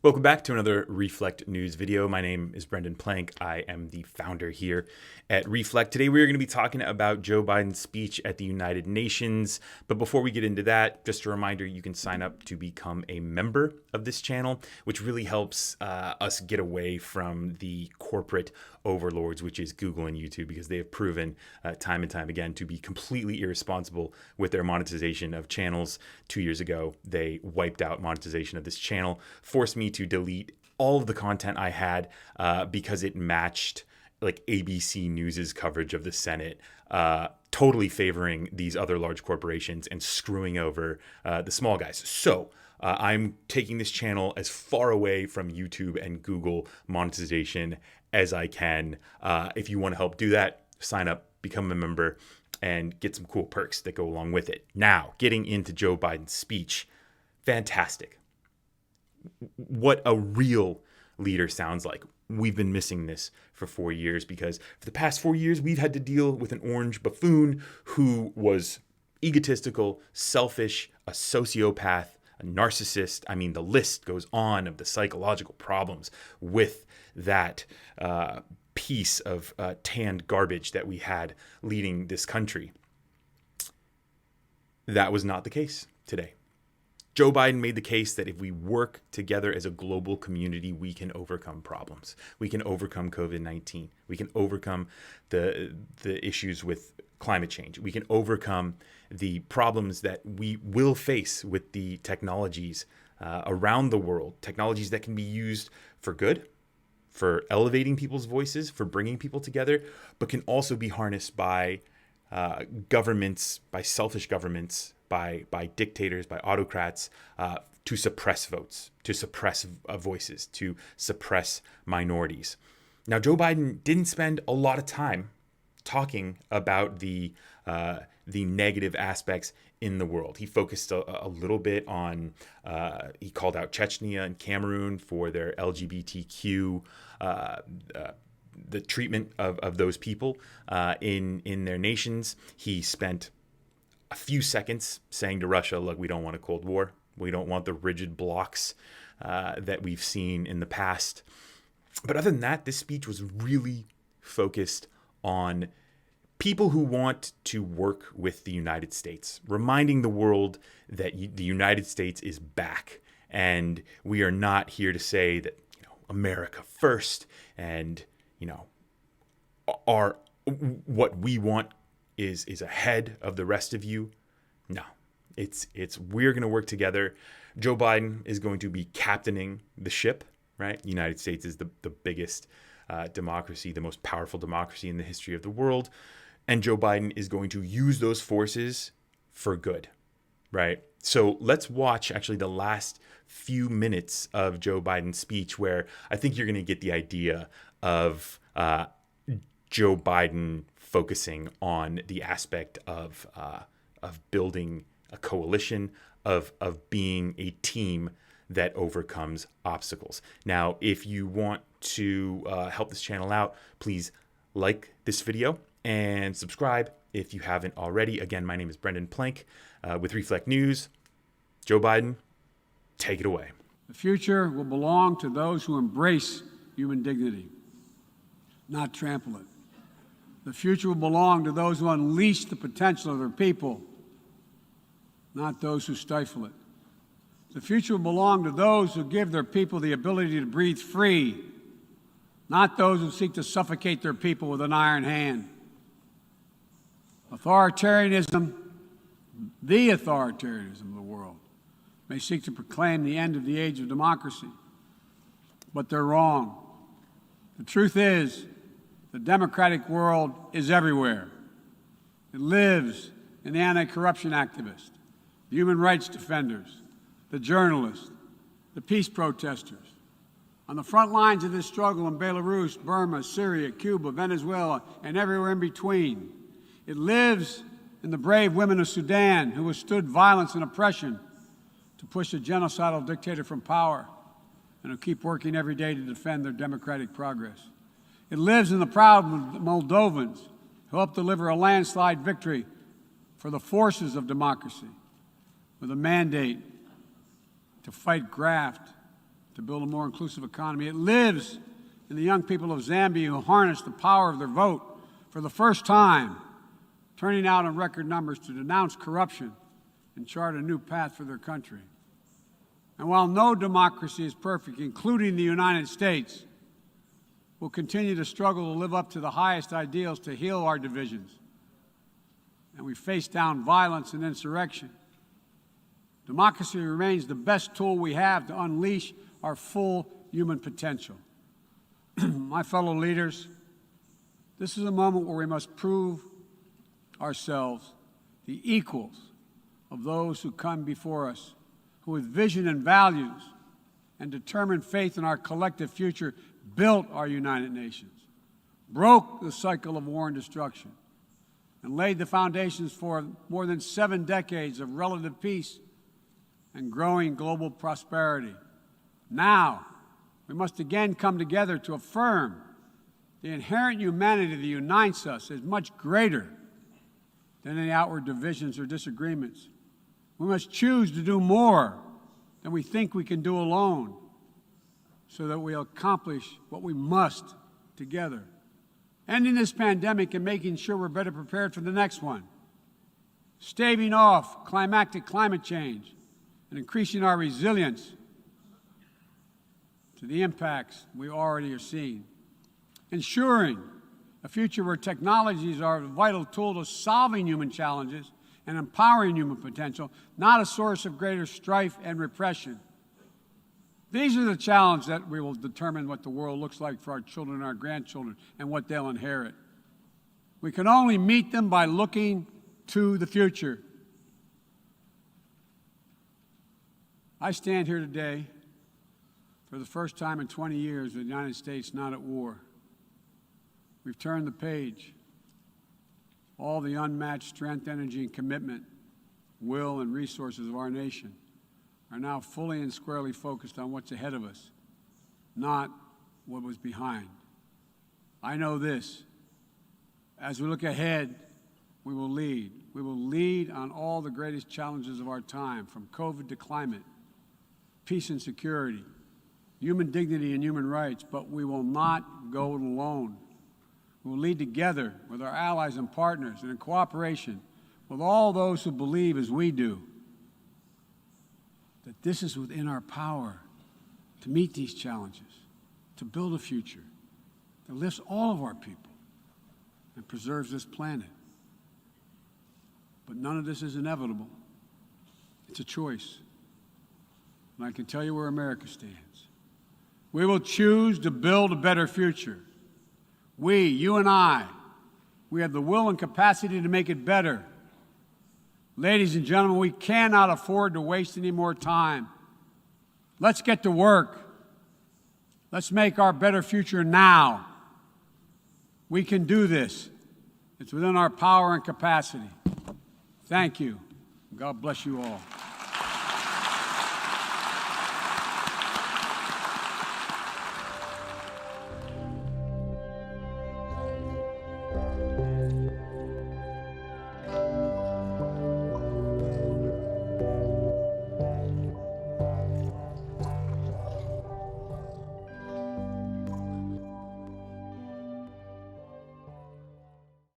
Welcome back to another Reflect News video. My name is Brendan Plank. I am the founder here at Reflect. Today we're going to be talking about Joe Biden's speech at the United Nations. But before we get into that, just a reminder, you can sign up to become a member of this channel, which really helps us get away from the corporate overlords, which is Google and YouTube, because they have proven time and time again to be completely irresponsible with their monetization of channels. 2 years ago, they wiped out monetization of this channel, forced me to delete all of the content I had because it matched like ABC News's coverage of the Senate, totally favoring these other large corporations and screwing over the small guys. So I'm taking this channel as far away from YouTube and Google monetization as I can. If you want to help do that, sign up, become a member, and get some cool perks that go along with it. Now, getting into Joe Biden's speech, fantastic. What a real leader sounds like. We've been missing this for 4 years because for the past 4 years, we've had to deal with an orange buffoon who was egotistical, selfish, a sociopath, a narcissist. I mean, the list goes on of the psychological problems with that piece of tanned garbage that we had leading this country. That was not the case today. Joe Biden made the case that if we work together as a global community, we can overcome problems. We can overcome COVID-19. We can overcome the issues with climate change. We can overcome the problems that we will face with the technologies around the world, technologies that can be used for good, for elevating people's voices, for bringing people together, but can also be harnessed by governments, by selfish governments, by dictators, by autocrats, to suppress votes, to suppress voices, to suppress minorities. Now, Joe Biden didn't spend a lot of time talking about the negative aspects in the world. He focused a little bit on, he called out Chechnya and Cameroon for their LGBTQ, the treatment of those people in their nations. He spent a few seconds saying to Russia, look, we don't want a Cold War. We don't want the rigid blocks that we've seen in the past. But other than that, this speech was really focused on people who want to work with the United States, reminding the world that the United States is back. And we are not here to say that, America first and, what we want is ahead of the rest of you. No, it's we're going to work together. Joe Biden is going to be captaining the ship, right? The United States is the biggest democracy, the most powerful democracy in the history of the world. And Joe Biden is going to use those forces for good, right? So let's watch actually the last few minutes of Joe Biden's speech, where I think you're going to get the idea of Joe Biden focusing on the aspect of building a coalition, of being a team that overcomes obstacles. Now, if you want to help this channel out, please like this video and subscribe if you haven't already. Again, my name is Brendan Plank with Reflect News. Joe Biden, take it away. The future will belong to those who embrace human dignity, not trample it. The future will belong to those who unleash the potential of their people, not those who stifle it. The future will belong to those who give their people the ability to breathe free, not those who seek to suffocate their people with an iron hand. Authoritarianism, the authoritarianism of the world, may seek to proclaim the end of the age of democracy, but they're wrong. The truth is, the democratic world is everywhere. It lives in the anti-corruption activists, the human rights defenders, the journalists, the peace protesters. On the front lines of this struggle in Belarus, Burma, Syria, Cuba, Venezuela, and everywhere in between. It lives in the brave women of Sudan who withstood violence and oppression to push a genocidal dictator from power and who keep working every day to defend their democratic progress. It lives in the proud Moldovans who helped deliver a landslide victory for the forces of democracy with a mandate to fight graft, to build a more inclusive economy. It lives in the young people of Zambia who harness the power of their vote for the first time, turning out in record numbers to denounce corruption and chart a new path for their country. And while no democracy is perfect, including the United States, we'll continue to struggle to live up to the highest ideals to heal our divisions. And we face down violence and insurrection. Democracy remains the best tool we have to unleash our full human potential. My fellow leaders, this is a moment where we must prove ourselves the equals of those who come before us, who with vision and values and determined faith in our collective future built our United Nations, broke the cycle of war and destruction, and laid the foundations for more than 7 decades of relative peace and growing global prosperity. Now, we must again come together to affirm the inherent humanity that unites us is much greater than any outward divisions or disagreements. We must choose to do more than we think we can do alone so that we accomplish what we must together. Ending this pandemic and making sure we're better prepared for the next one. Staving off climactic climate change and increasing our resilience to the impacts we already are seeing. Ensuring a future where technologies are a vital tool to solving human challenges and empowering human potential, not a source of greater strife and repression. These are the challenges that we will determine what the world looks like for our children and our grandchildren and what they'll inherit. We can only meet them by looking to the future. I stand here today for the first time in 20 years with the United States not at war. We've turned the page. All the unmatched strength, energy, and commitment, will, and resources of our nation are now fully and squarely focused on what's ahead of us, not what was behind. I know this. As we look ahead, we will lead. We will lead on all the greatest challenges of our time, from COVID to climate, peace and security, human dignity and human rights, but we will not go it alone. We will lead together with our allies and partners and in cooperation with all those who believe as we do that this is within our power to meet these challenges, to build a future that lifts all of our people and preserves this planet. But none of this is inevitable. It's a choice. And I can tell you where America stands. We will choose to build a better future. We, you and I, we have the will and capacity to make it better. Ladies and gentlemen, we cannot afford to waste any more time. Let's get to work. Let's make our better future now. We can do this. It's within our power and capacity. Thank you. God bless you all.